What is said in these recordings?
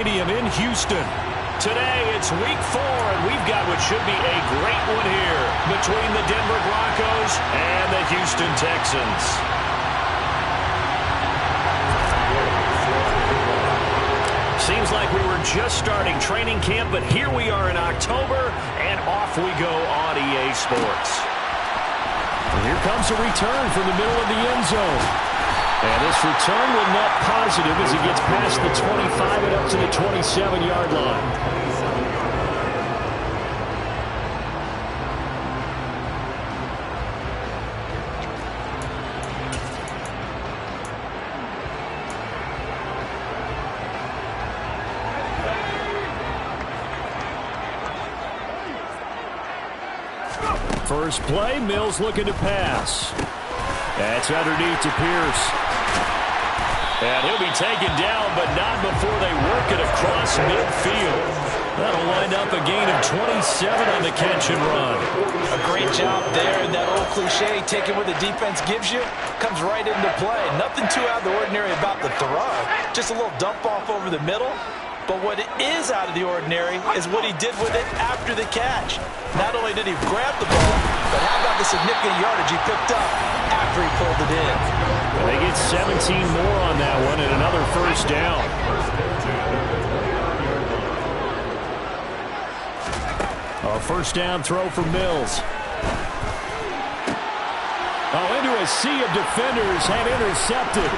Stadium in Houston. Today, it's week 4, and we've got what should be a great one here between the Denver Broncos and the Houston Texans. Seems like we were just starting training camp, but here we are in October, and off we go on EA Sports. And here comes a return from the middle of the end zone. And this return will net positive as he gets past the 25 and up to the 27-yard line. First play, Mills looking to pass. That's underneath to Pierce. And he'll be taken down, but not before they work it across midfield. That'll wind up a gain of 27 on the catch and run. A great job there. And that old cliche, taking what the defense gives you, comes right into play. Nothing too out of the ordinary about the throw. Just a little dump off over the middle. But what is out of the ordinary is what he did with it after the catch. Not only did he grab the ball, but how about the significant yardage he picked up after he pulled it in. Well, they get 17 more on that one and another first down. A first down throw for Mills. Oh, into a sea of defenders and intercepted.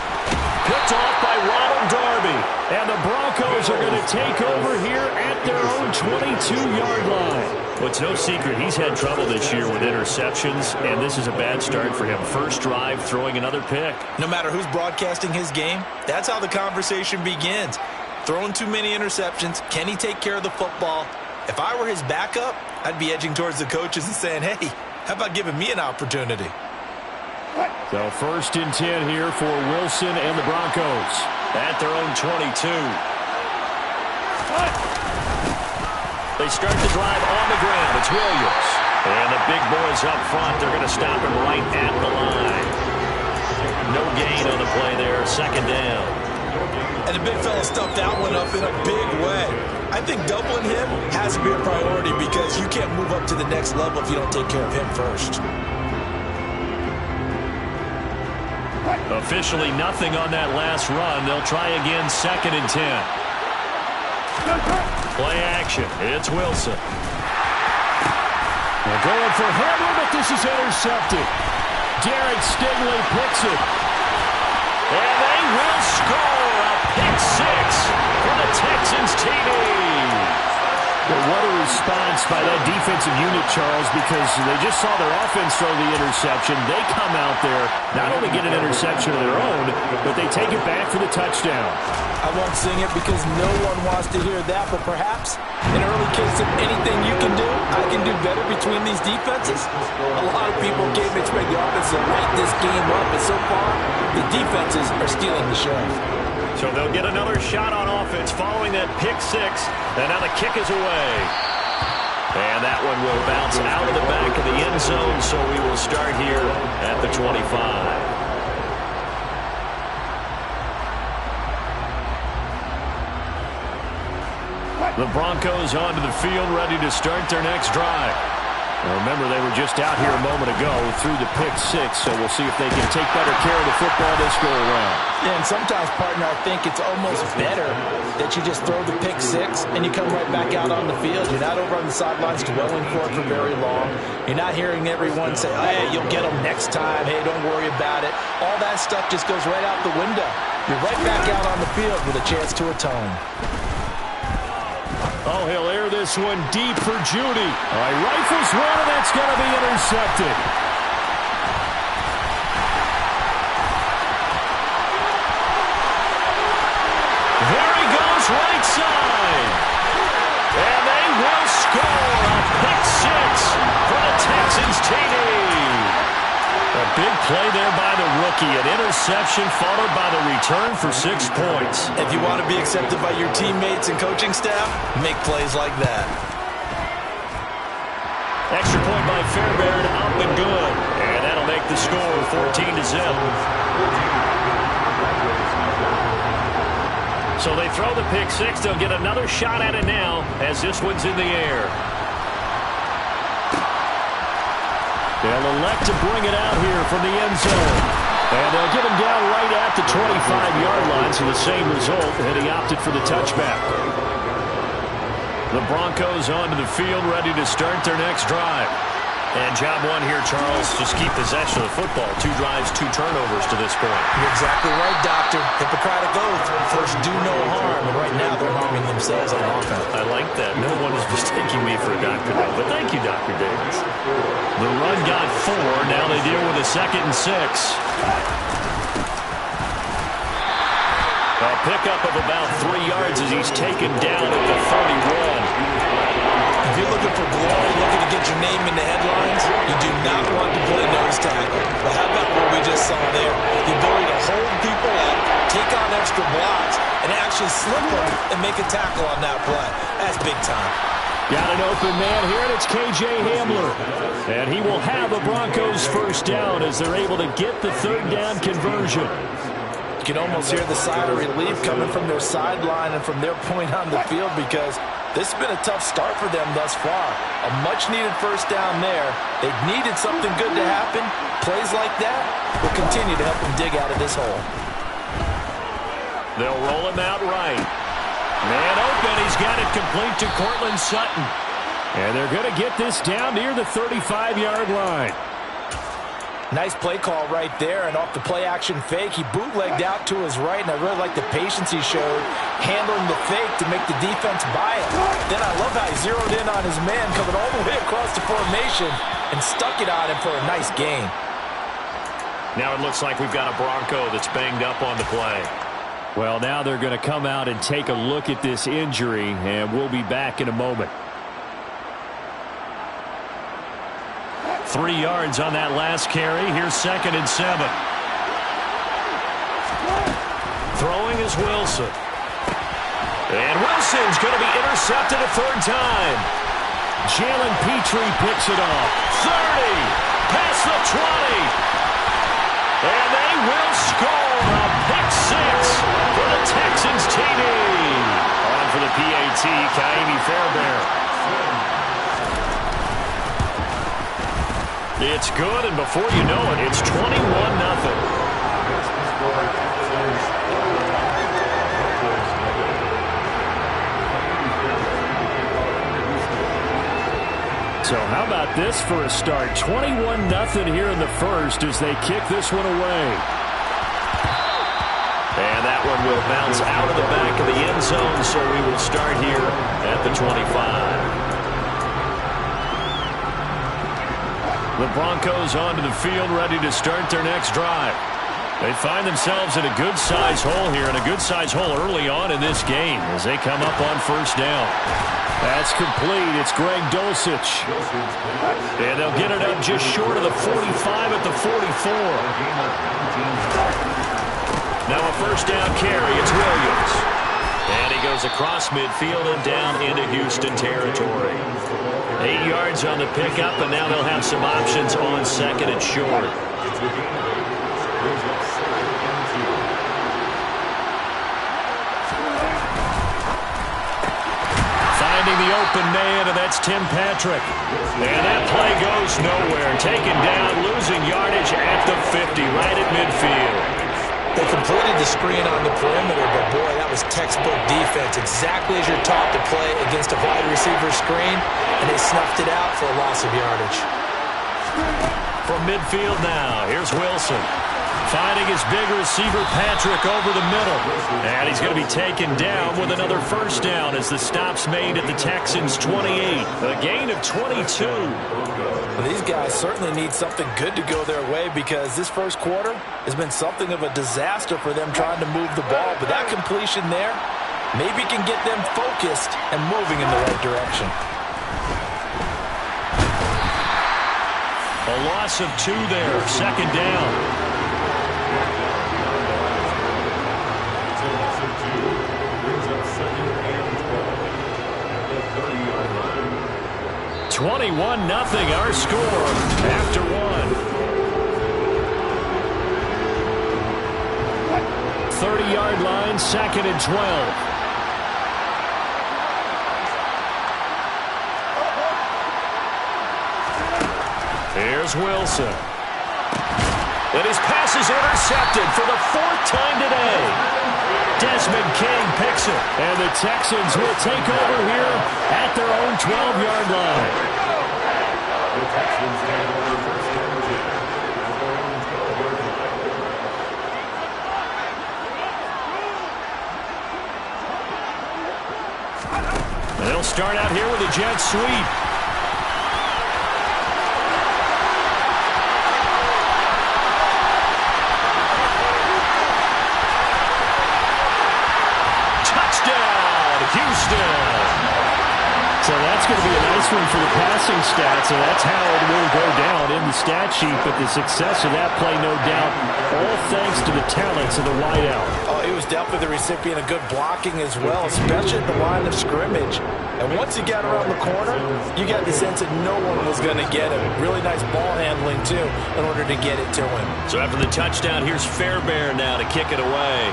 Picked off by Ronald Darby. And the Broncos are going to take over here at their own 22-yard line. Well, it's no secret he's had trouble this year with interceptions, and this is a bad start for him. First drive, throwing another pick. No matter who's broadcasting his game, that's how the conversation begins. Throwing too many interceptions, can he take care of the football? If I were his backup, I'd be edging towards the coaches and saying, hey, how about giving me an opportunity? So first and 10 here for Wilson and the Broncos at their own 22. They start the drive on the ground. It's Williams. And the big boys up front, they're going to stop him right at the line. No gain on the play there, second down. And the big fella stuffed that one up in a big way. I think doubling him has to be a priority because you can't move up to the next level if you don't take care of him first. Officially nothing on that last run. They'll try again, second and 10. Play action. It's Wilson. They're going for Hamler, but this is intercepted. Derek Stingley picks it. And they will score a pick six for the Texans TD. Well, what a response by that defensive unit, Charles, because they just saw their offense throw the interception. They come out there, not only get an interception of their own, but they take it back for the touchdown. I won't sing it because no one wants to hear that, but perhaps in early case of anything you can do, I can do better between these defenses. A lot of people came to expect the offense to light this game up, but so far, the defenses are stealing the show. So they'll get another shot on offense following that pick six, and now the kick is away. And that one will bounce out of the back of the end zone, so we will start here at the 25. The Broncos onto the field, ready to start their next drive. Now remember, they were just out here a moment ago through the pick six, so we'll see if they can take better care of the football this go around. Yeah, and sometimes, partner, I think it's almost better that you just throw the pick six and you come right back out on the field. You're not over on the sidelines dwelling for it for very long. You're not hearing everyone say, hey, you'll get them next time. Hey, don't worry about it. All that stuff just goes right out the window. You're right back out on the field with a chance to atone. Oh, he'll air this one deep for Judy. All right, rifles one, and that's going to be intercepted. There he goes, right side. And they will score a pick six for the Texans TD. A big play there by the rookie. An interception followed by the return for 6 points. If you want to be accepted by your teammates and coaching staff, make plays like that. Extra point by Fairbairn, up and good. And that'll make the score 14-0. So they throw the pick six. They'll get another shot at it now as this one's in the air. They'll elect to bring it out here from the end zone. And they'll get him down right at the 25-yard line, so the same result, and he opted for the touchback. The Broncos onto the field, ready to start their next drive. And job one here, Charles, just keep possession of the football. 2 drives, 2 turnovers to this point. You're exactly right, Doctor. Hippocratic oath. First, do no harm. And right now, they're harming themselves on offense. I like that. No one is mistaking me for a doctor, though. But thank you, Dr. Davis. The run got 4. Now they deal with a 2nd and 6. A pickup of about 3 yards as he's taken down at the 31. If you're looking for glory, looking to get your name in the headlines, you do not want to play nose tackle. But how about what we just saw there? The ability to hold people up, take on extra blocks, and actually slip them and make a tackle on that play. That's big time. Got an open man here, and it's K.J. Hamler. And he will have a Broncos first down as they're able to get the 3rd down conversion. You can almost hear the sigh of relief coming from their sideline and from their point on the field because this has been a tough start for them thus far. A much-needed first down there. They needed something good to happen. Plays like that will continue to help them dig out of this hole. They'll roll him out right. Man open. He's got it complete to Courtland Sutton. And they're going to get this down near the 35-yard line. Nice play call right there, and off the play-action fake, he bootlegged out to his right, and I really like the patience he showed handling the fake to make the defense buy it. Then I love how he zeroed in on his man coming all the way across the formation and stuck it on him for a nice gain. Now it looks like we've got a Bronco that's banged up on the play. Well, now they're going to come out and take a look at this injury, and we'll be back in a moment. 3 yards on that last carry. Here's 2nd and 7. Throwing is Wilson. And Wilson's going to be intercepted a 3rd time. Jalen Petrie picks it off. 30. Past the 20. And they will score a pick 6 for the Texans TD. On for the PAT, Ka'imi Fairbairn. It's good, and before you know it, it's 21-0. So how about this for a start? 21-0 here in the first as they kick this one away. And that one will bounce out of the back of the end zone, so we will start here at the 25. The Broncos onto the field, ready to start their next drive. They find themselves in a good-sized hole here, and a good-sized hole early on in this game as they come up on first down. That's complete. It's Greg Dulcich. And they'll get it up just short of the 45 at the 44. Now a first down carry. It's Williams. And he goes across midfield and down into Houston territory. 8 yards on the pickup, and now they'll have some options on 2nd and short. Finding the open man, and that's Tim Patrick. And that play goes nowhere. Taken down, losing yardage at the 50, right at midfield. They completed the screen on the perimeter, but boy, that was textbook defense. Exactly as you're taught to play against a wide receiver screen, and they snuffed it out for a loss of yardage. From midfield now, here's Wilson. Finding his big receiver, Patrick, over the middle. And he's going to be taken down with another first down as the stop's made at the Texans' 28. A gain of 22. Well, these guys certainly need something good to go their way because this first quarter has been something of a disaster for them trying to move the ball. But that completion there maybe can get them focused and moving in the right direction. A loss of 2 there, 2nd down. 21-0 our score after 1. 30-yard line, 2nd and 12. Here's Wilson. And his pass is intercepted for the 4th time today. Desmond King picks it. And the Texans will take over here at their own 12-yard line. The Texans take over first down. And they'll start out here with a jet sweep. So that's going to be a nice one for the passing stats, and that's how it will go down in the stat sheet. But the success of that play, no doubt, all thanks to the talents of the wideout. Oh, he was definitely the recipient of good blocking as well, especially at the line of scrimmage. And once he got around the corner, you got the sense that no one was going to get him. Really nice ball handling, too, in order to get it to him. So after the touchdown, here's Fairbairn now to kick it away.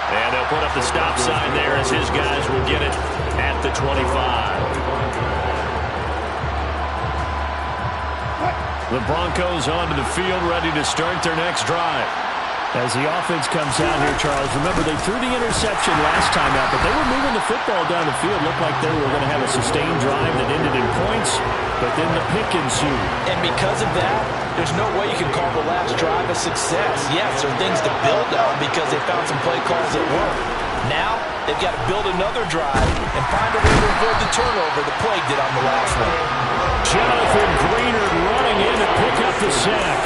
And they'll put up the stop sign there as his guys will get it at the 25. The Broncos onto the field, ready to start their next drive. As the offense comes out here, Charles, remember they threw the interception last time out, but they were moving the football down the field. Looked like they were going to have a sustained drive that ended in points, but then the pick ensued. And because of that, there's no way you can call the last drive a success. Yes, there are things to build on because they found some play calls that work. Now, they've got to build another drive and find a way to avoid the turnover the Plague did on the last one. Jonathan Greenard running in to pick up the sack.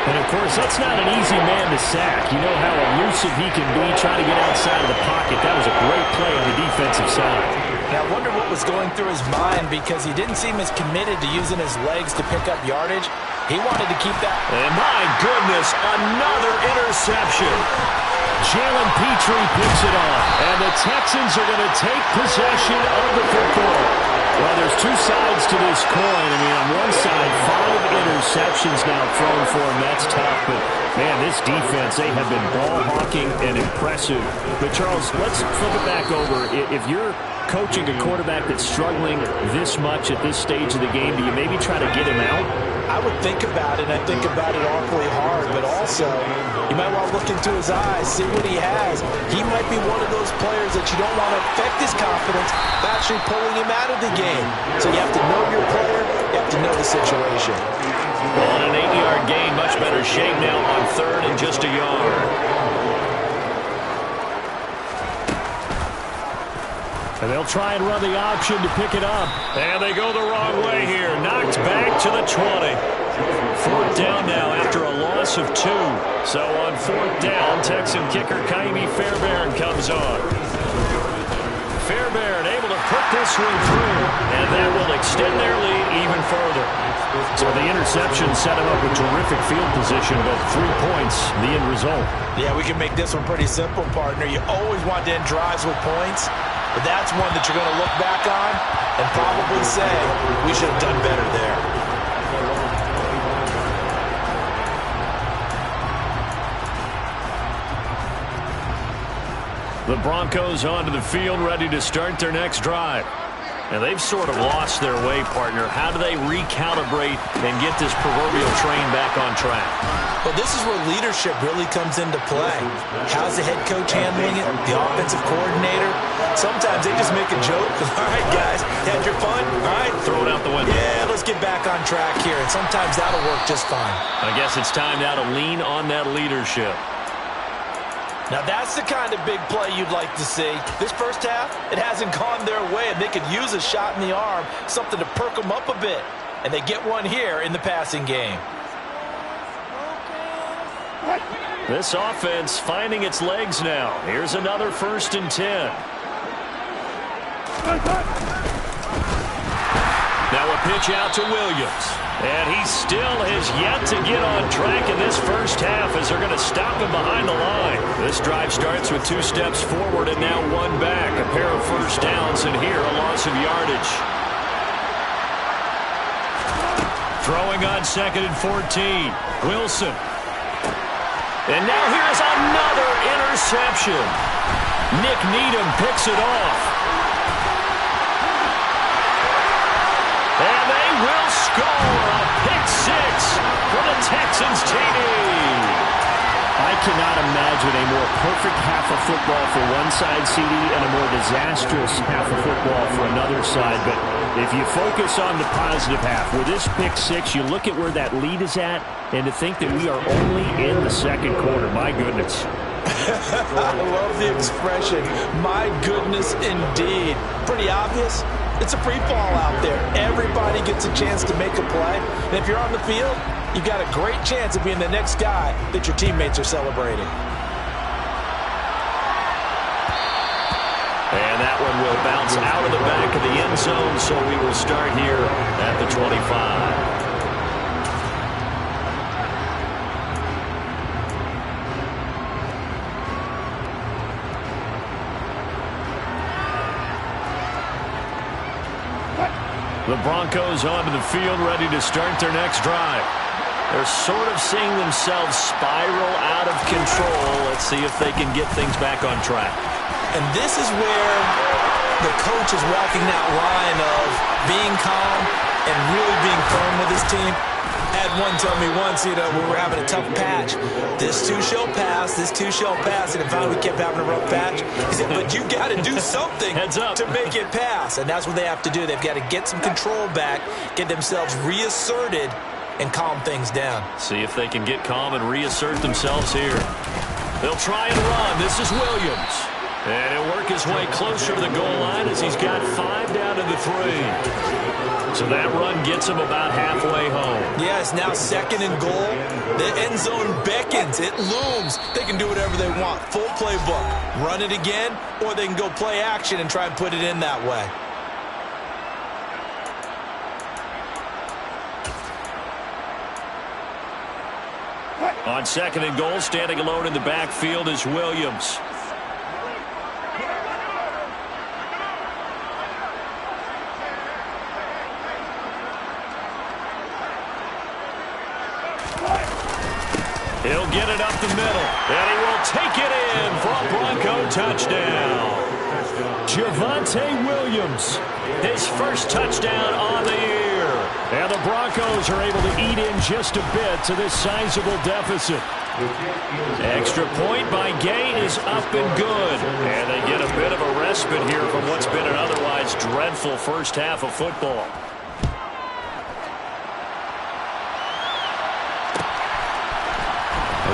And, of course, that's not an easy man to sack. You know how elusive he can be trying to get outside of the pocket. That was a great play on the defensive side. Now, I wonder what was going through his mind because he didn't seem as committed to using his legs to pick up yardage. He wanted to keep that. And, my goodness, another interception. Jalen Petrie picks it off. And the Texans are going to take possession of the football. Well, there's two sides to this coin. I mean, on one side, 5 interceptions now thrown for him. That's tough. But, man, this defense, they have been ball-hawking and impressive. But, Charles, let's flip it back over. If you're coaching a quarterback that's struggling this much at this stage of the game, do you maybe try to get him out? I would think about it, and I think about it awfully hard, but also you might want to look into his eyes, see what he has. He might be one of those players that you don't want to affect his confidence by actually pulling him out of the game. So you have to know your player, you have to know the situation. Well, on an 8-yard gain, much better shape now on 3rd and just a yard. And they'll try and run the option to pick it up. And they go the wrong way here. Knocked back to the 20. 4th down now after a loss of 2. So on 4th down, Texan kicker Ka'imi Fairbairn comes on. Fairbairn able to put this one through. And that will extend their lead even further. So the interception set him up with terrific field position, but 3 points, the end result. Yeah, we can make this one pretty simple, partner. You always want to end drives with points. But that's one that you're going to look back on and probably say, we should have done better there. The Broncos onto the field, ready to start their next drive. And they've sort of lost their way, partner. How do they recalibrate and get this proverbial train back on track? Well, this is where leadership really comes into play. How's the head coach handling it? The offensive coordinator? Sometimes they just make a joke. All right, guys, had your fun? All right. Throw it out the window. Yeah, let's get back on track here. And sometimes that'll work just fine. I guess it's time now to lean on that leadership. Now, that's the kind of big play you'd like to see. This first half, it hasn't gone their way, and they could use a shot in the arm, something to perk them up a bit. And they get one here in the passing game. This offense finding its legs now. Here's another 1st and 10. Now a pitch out to Williams. And he still has yet to get on track in this first half as they're going to stop him behind the line. This drive starts with 2 steps forward and now 1 back. A pair of 1st downs and here a loss of yardage. Throwing on 2nd and 14. Wilson. And now here's another interception. Nick Needham picks it off. And they will score a pick six for the Texans TD. I cannot imagine a more perfect half of football for one side, CD, and a more disastrous half of football for another side. But if you focus on the positive half, with this pick six, you look at where that lead is at, and to think that we are only in the second quarter. My goodness. I love the expression, my goodness indeed. Pretty obvious. It's a free fall out there. Everybody gets a chance to make a play. And if you're on the field, you've got a great chance of being the next guy that your teammates are celebrating. And that one will bounce out of the back of the end zone, so we will start here at the 25. The Broncos onto the field, ready to start their next drive. They're sort of seeing themselves spiral out of control. Let's see if they can get things back on track. And this is where the coach is walking that line of being calm and really being firm with his team. I had one tell me once, we were having a tough patch. This too shall pass, this too shall pass. And finally we kept having a rough patch. He said, but you got to do something to make it pass. And that's what they have to do. They've got to get some control back, get themselves reasserted, and calm things down. See if they can get calm and reassert themselves here. They'll try and run. This is Williams. And he'll work his way closer to the goal line as he's got 5 down to the 3. So that run gets him about halfway home. Yeah, it's now second and goal. The end zone beckons. It looms. They can do whatever they want. Full playbook. Run it again, or they can go play action and try and put it in that way. On second and goal, standing alone in the backfield is Williams. He'll get it up the middle, and he will take it in for a Bronco touchdown. Javonte Williams, his first touchdown on the year. And the Broncos are able to eat in just a bit to this sizable deficit. Extra point by Gay is up and good. And they get a bit of a respite here from what's been an otherwise dreadful first half of football.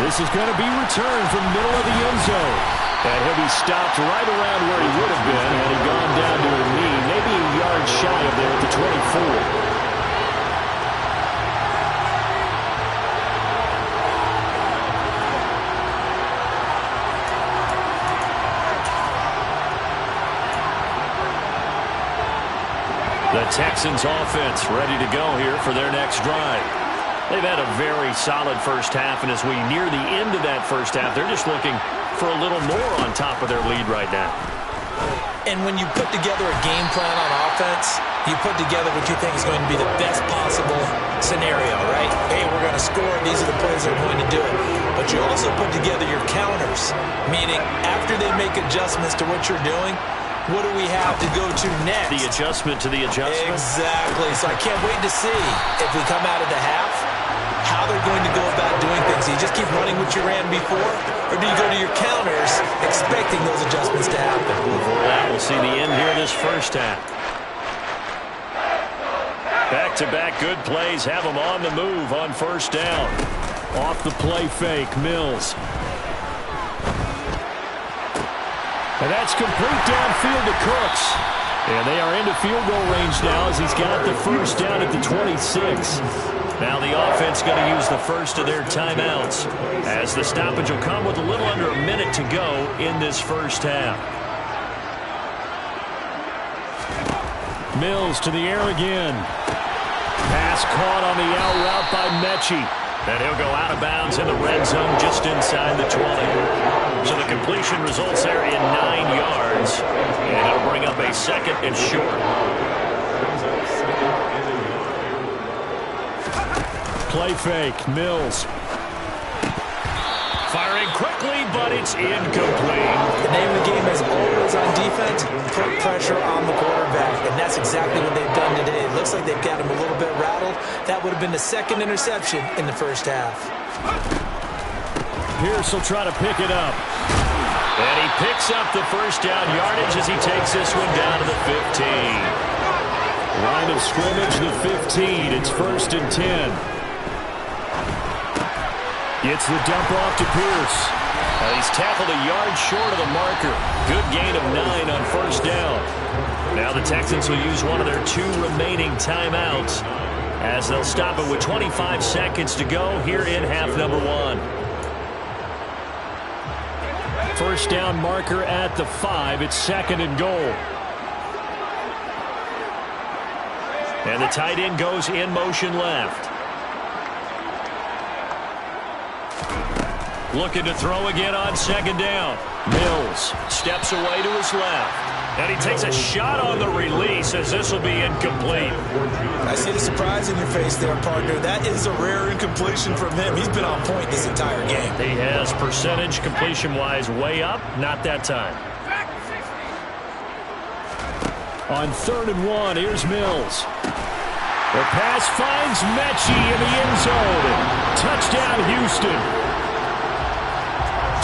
This is going to be returned from middle of the end zone. And he'll be stopped right around where he would have been had he gone down to a knee, maybe a yard shy of there at the 24. The Texans offense ready to go here for their next drive. They've had a very solid first half, and as we near the end of that first half, they're just looking for a little more on top of their lead right now. And when you put together a game plan on offense, you put together what you think is going to be the best possible scenario, right? Hey, we're going to score. These are the plays that are going to do it. But you also put together your counters, meaning after they make adjustments to what you're doing, what do we have to go to next? The adjustment to the adjustment? Exactly. So I can't wait to see if we come out of the half, how they're going to go about doing things. Do you just keep running what you ran before, or do you go to your counters expecting those adjustments to happen? Before that, we'll see the end here this first half. Back-to-back good plays have them on the move on first down. Off the play fake, Mills. And that's complete downfield to Cooks. And they are into field goal range now as he's got the first down at the 26. Now the offense going to use the first of their timeouts as the stoppage will come with a little under a minute to go in this first half. Mills to the air again. Pass caught on the out route by Mechie. And he'll go out of bounds in the red zone just inside the 20. So the completion results there in 9 yards. And it'll bring up a second and short. Play fake. Mills. Fires quickly, but it's incomplete. The name of the game is always on defense, put pressure on the quarterback, and that's exactly what they've done today. It looks like they've got him a little bit rattled. That would have been the second interception in the first half. Pierce will try to pick it up. And he picks up the first down yardage as he takes this one down to the 15. Line of scrimmage, the 15. It's 1st and 10. Gets the dump off to Pierce. He's tackled a yard short of the marker. Good gain of 9 on first down. Now the Texans will use one of their 2 remaining timeouts as they'll stop it with 25 seconds to go here in half number 1. First down marker at the 5. It's 2nd and goal. And the tight end goes in motion left. Looking to throw again on 2nd down. Mills steps away to his left. And he takes a shot on the release as this will be incomplete. I see the surprise in your face there, partner. That is a rare incompletion from him. He's been on point this entire game. He has percentage completion-wise way up. Not that time. On 3rd and 1, here's Mills. The pass finds Mechie in the end zone. Touchdown, Houston.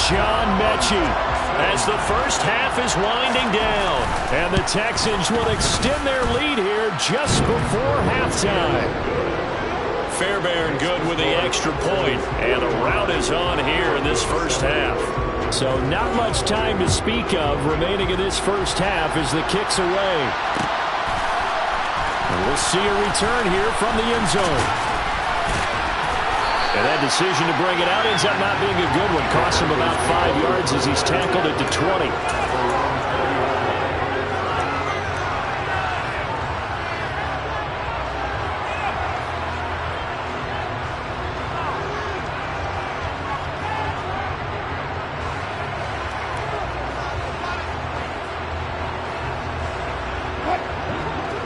John Mechie. As the first half is winding down. And the Texans will extend their lead here just before halftime. Fairbairn good with the extra point. And the rout is on here in this first half. So not much time to speak of remaining in this first half as the kick's away. And we'll see a return here from the end zone. And that decision to bring it out ends up not being a good one. Costs him about 5 yards as he's tackled at the 20.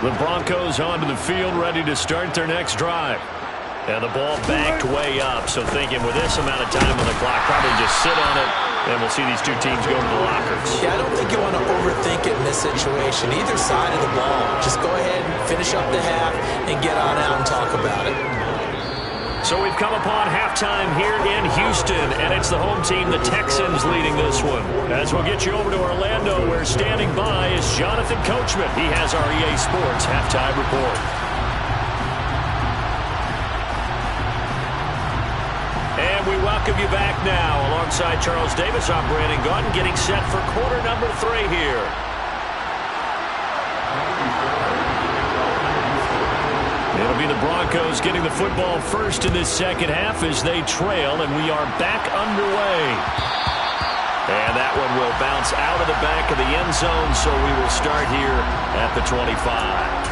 The Broncos onto the field, ready to start their next drive. And the ball backed way up, so thinking with this amount of time on the clock, probably just sit on it, and we'll see these 2 teams go to the lockers. Yeah, I don't think you want to overthink it in this situation. Either side of the ball. Just go ahead and finish up the half and get on out and talk about it. So we've come upon halftime here in Houston, and it's the home team, the Texans, leading this one. As we'll get you over to Orlando, where standing by is Jonathan Coachman. He has our EA Sports halftime report. And we welcome you back now. Alongside Charles Davis, I'm Brandon Gaudin, getting set for quarter number 3 here. It'll be the Broncos getting the football first in this second half as they trail, and we are back underway. And that one will bounce out of the back of the end zone, so we will start here at the 25.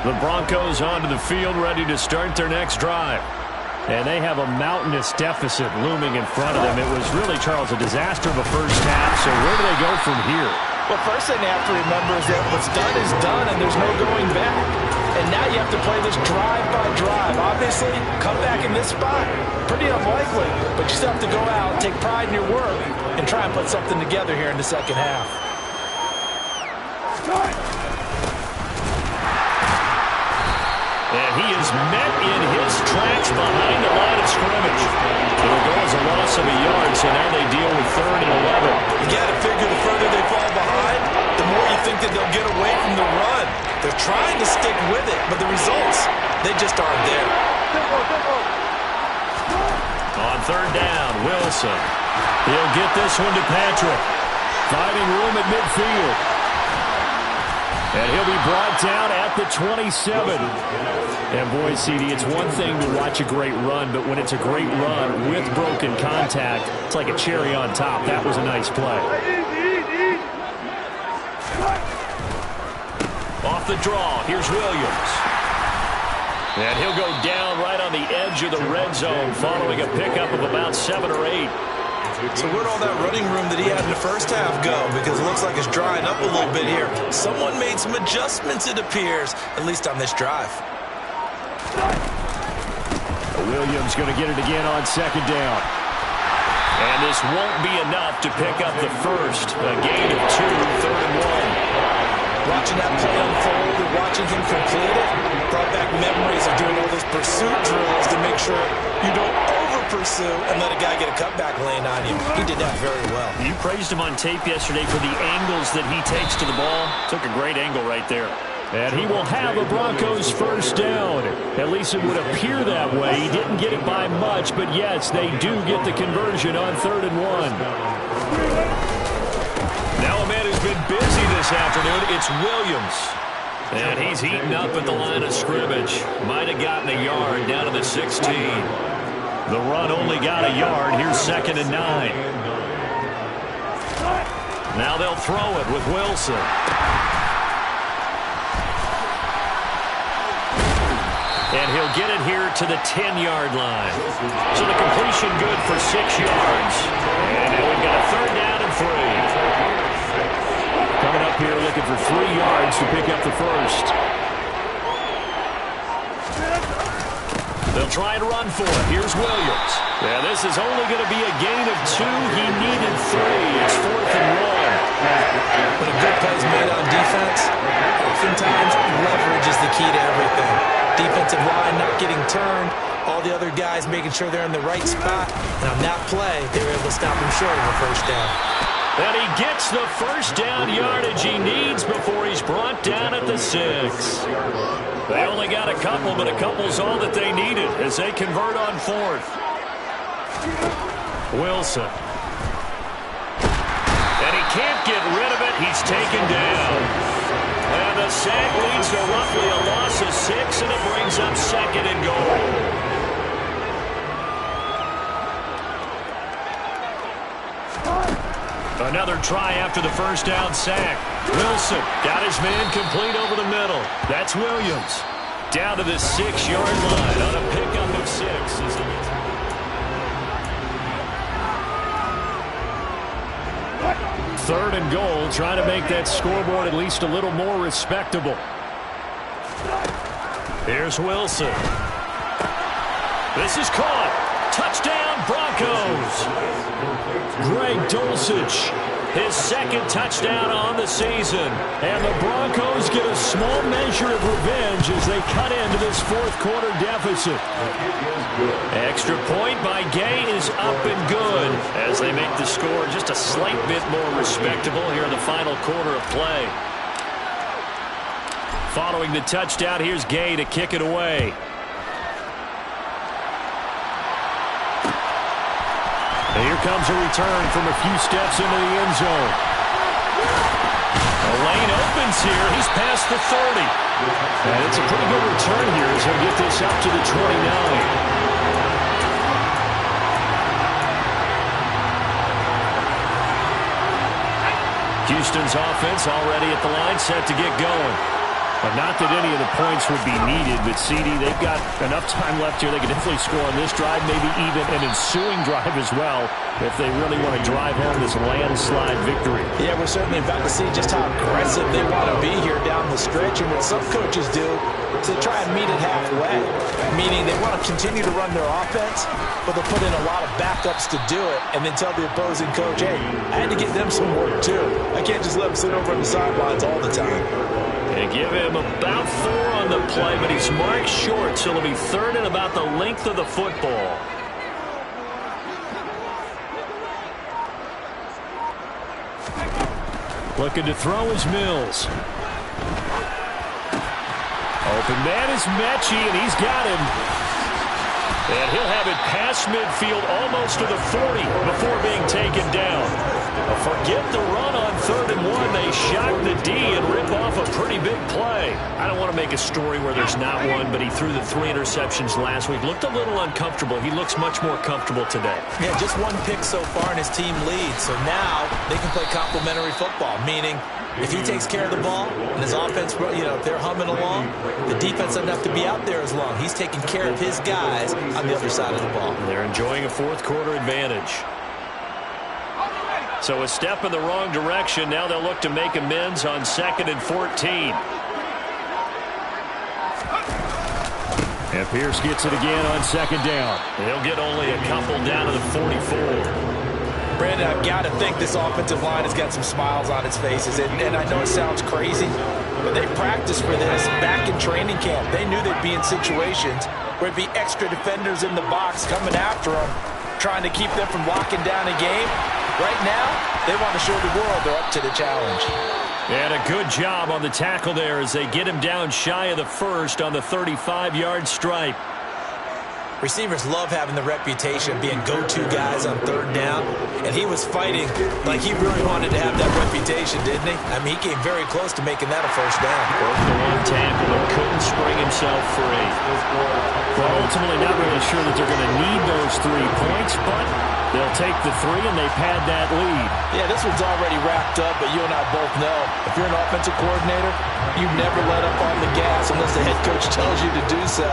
The Broncos onto the field, ready to start their next drive. And they have a mountainous deficit looming in front of them. It was really, Charles, a disaster of a first half. So where do they go from here? Well, first thing they have to remember is that what's done is done, and there's no going back. And now you have to play this drive by drive. Obviously, come back in this spot, pretty unlikely. But you still have to go out, take pride in your work, and try and put something together here in the second half. And he is met in his tracks behind the line of scrimmage. It'll go as a loss of a yard, so now they deal with 3rd and 11. You got to figure the further they fall behind, the more you think that they'll get away from the run. They're trying to stick with it, but the results, they just aren't there. On 3rd down, Wilson. He'll get this one to Patrick. Finding room at midfield. And he'll be brought down at the 27. And boy, CD, it's one thing to watch a great run, but when it's a great run with broken contact, it's like a cherry on top. That was a nice play. Off the draw, here's Williams. And he'll go down right on the edge of the red zone following a pickup of about 7 or 8. So where'd all that running room that he had in the first half go? Because it looks like it's drying up a little bit here. Someone made some adjustments, it appears, at least on this drive. Williams going to get it again on second down. And this won't be enough to pick up the first. A gain of 2, 3rd and 1. Watching that play unfold and watching him complete it brought back memories of doing all those pursuit drills to make sure you don't over-pursue and let a guy get a cutback lane on you. He did that very well. You praised him on tape yesterday for the angles that he takes to the ball. Took a great angle right there. And he will have a Broncos first down. At least it would appear that way. He didn't get it by much, but yes, they do get the conversion on 3rd and 1. Now a man who's been busy this afternoon, it's Williams. And he's heating up at the line of scrimmage. Might have gotten a yard down to the 16. The run only got a yard. Here's 2nd and 9. Now they'll throw it with Wilson. And he'll get it here to the 10-yard line. So the completion good for 6 yards. And now we've got a 3rd down and 3. Coming up here looking for 3 yards to pick up the first. They'll try and run for it. Here's Williams. Yeah, this is only going to be a gain of 2. He needed 3. It's 4th and 1. When a good play is made on defense, oftentimes leverage is the key to everything. Defensive line not getting turned, all the other guys making sure they're in the right spot. And on that play, they were able to stop him short of a first down. And he gets the first down yardage he needs before he's brought down at the 6. They only got a couple, but a couple's all that they needed as they convert on 4th. Wilson. And he can't get rid of it. He's taken down. And the sack leads to roughly a loss of 6, and it brings up 2nd and goal. Another try after the first down sack. Wilson got his man complete over the middle. That's Williams. Down to the 6-yard line on a pickup of 6. As he gets 3rd and goal, trying to make that scoreboard at least a little more respectable. Here's Wilson. This is caught. Touchdown, Broncos. Greg Dulcich, his 2nd touchdown on the season. And the Broncos get a small measure of revenge as they cut into this 4th quarter deficit. Extra point by Gay is up and good as they make the score just a slight bit more respectable here in the final quarter of play. Following the touchdown, here's Gay to kick it away. And here comes a return from a few steps into the end zone. The lane opens here. He's past the 30. And it's a pretty good return here as he'll get this up to the 29. Houston's offense already at the line, set to get going. But not that any of the points would be needed, but CD, they've got enough time left here. They can definitely score on this drive, maybe even an ensuing drive as well, if they really want to drive home this landslide victory. Yeah, we're certainly about to see just how aggressive they want to be here down the stretch. And what some coaches do is they try and meet it halfway, meaning they want to continue to run their offense, but they'll put in a lot of backups to do it and then tell the opposing coach, hey, I had to get them some work too. I can't just let them sit over on the sidelines all the time. They give him about 4 on the play, but he's marked short, so it'll be 3rd and about the length of the football. Looking to throw is Mills. Open man is Mechie, and he's got him. And he'll have it past midfield almost to the 40 before being taken down. Forget the run on 3rd and 1. They shock the D and rip off a pretty big play. I don't want to make a story where there's not one, but he threw the 3 interceptions last week. Looked a little uncomfortable. He looks much more comfortable today. Yeah, just 1 pick so far and his team leads. So now they can play complementary football, meaning if he takes care of the ball and his offense, if they're humming along, the defense doesn't have to be out there as long. He's taking care of his guys on the other side of the ball. They're enjoying a 4th quarter advantage. So a step in the wrong direction. Now they'll look to make amends on 2nd and 14. And Pierce gets it again on 2nd down. They'll get only a couple down to the 44. Brandon, I've got to think this offensive line has got some smiles on its faces. And I know it sounds crazy, but they practiced for this back in training camp. They knew they'd be in situations where it'd be extra defenders in the box coming after them, trying to keep them from locking down a game. Right now, they want to show the world they're up to the challenge. And a good job on the tackle there as they get him down shy of the first on the 35-yard stripe. Receivers love having the reputation of being go-to guys on 3rd down, and he was fighting like he really wanted to have that reputation, didn't he? I mean, he came very close to making that a 1st down. Broke the one tackle but couldn't spring himself free. Well, ultimately not really sure that they're going to need those 3 points, but they'll take the 3 and they pad that lead. Yeah, this one's already wrapped up, but you and I both know if you're an offensive coordinator, you never let up on the gas unless the head coach tells you to do so.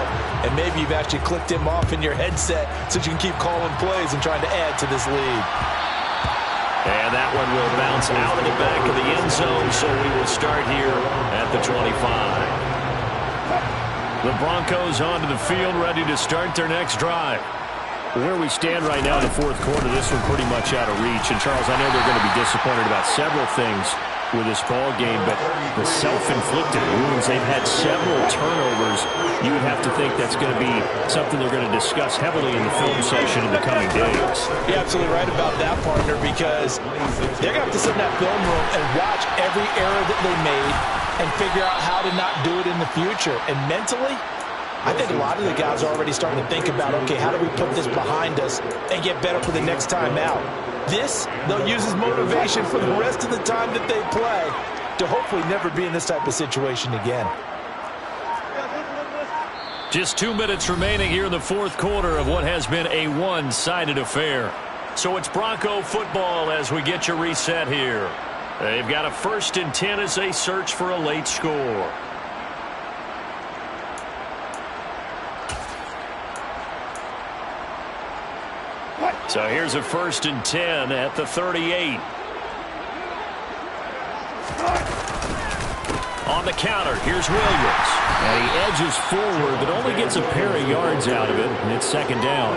And maybe you've actually clicked him off in your headset so you can keep calling plays and trying to add to this lead. And that one will bounce out of the back of the end zone, so we will start here at the 25. The Broncos onto the field, ready to start their next drive. Where we stand right now in the 4th quarter, this one pretty much out of reach. And, Charles, I know they're going to be disappointed about several things with this ball game, but the self-inflicted wounds, they've had several turnovers. You would have to think that's going to be something they're going to discuss heavily in the film session in the coming days. You're absolutely right about that, partner, because they're going to have to sit in that film room and watch every error that they made and figure out how to not do it in the future. And mentally, I think a lot of the guys are already starting to think about, okay, how do we put this behind us and get better for the next time out? This, they'll use as motivation for the rest of the time that they play to hopefully never be in this type of situation again. Just 2 minutes remaining here in the 4th quarter of what has been a one-sided affair. So it's Bronco football as we get you reset here. They've got a 1st and 10 as they search for a late score. So here's a 1st and 10 at the 38. On the counter, here's Williams. And he edges forward, but only gets a pair of yards out of it, and it's 2nd down.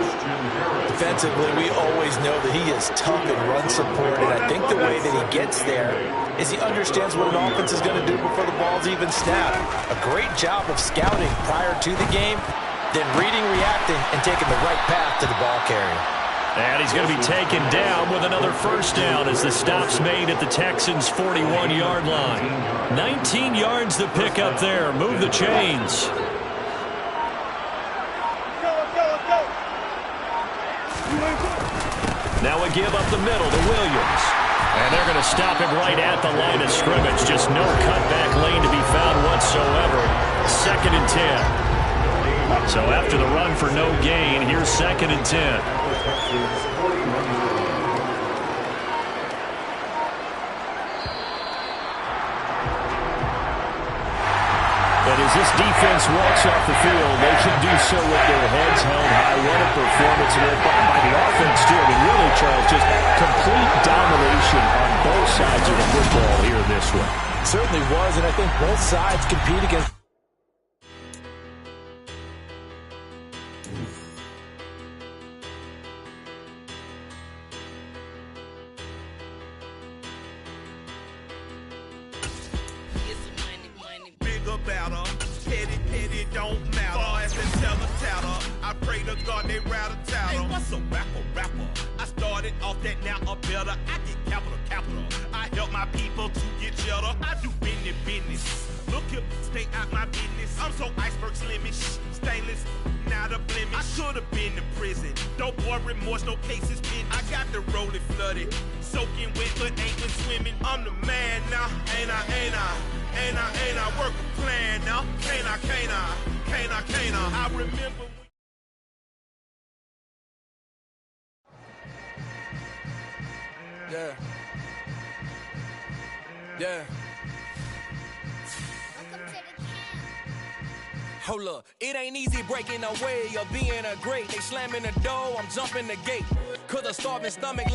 Defensively, we always know that he is tough in run support, and I think the way that he gets there is he understands what an offense is going to do before the ball's even snapped. A great job of scouting prior to the game, then reading, reacting, and taking the right path to the ball carrier. And he's going to be taken down with another 1st down as the stop's made at the Texans' 41-yard line. 19 yards to pick up there. Move the chains. Now we give up the middle to Williams. And they're going to stop him right at the line of scrimmage. Just no cutback lane to be found whatsoever. 2nd and 10. So after the run for no gain, here's 2nd and 10. But as this defense walks off the field, they can do so with their heads held high. What a performance by the offense, too. I mean, really, Charles, just complete domination on both sides of the football here in this one. It certainly was, and I think both sides compete against. Yeah. Hold up, it ain't easy breaking away or being a great. They slamming the door, I'm jumping the gate. Cause a starving stomach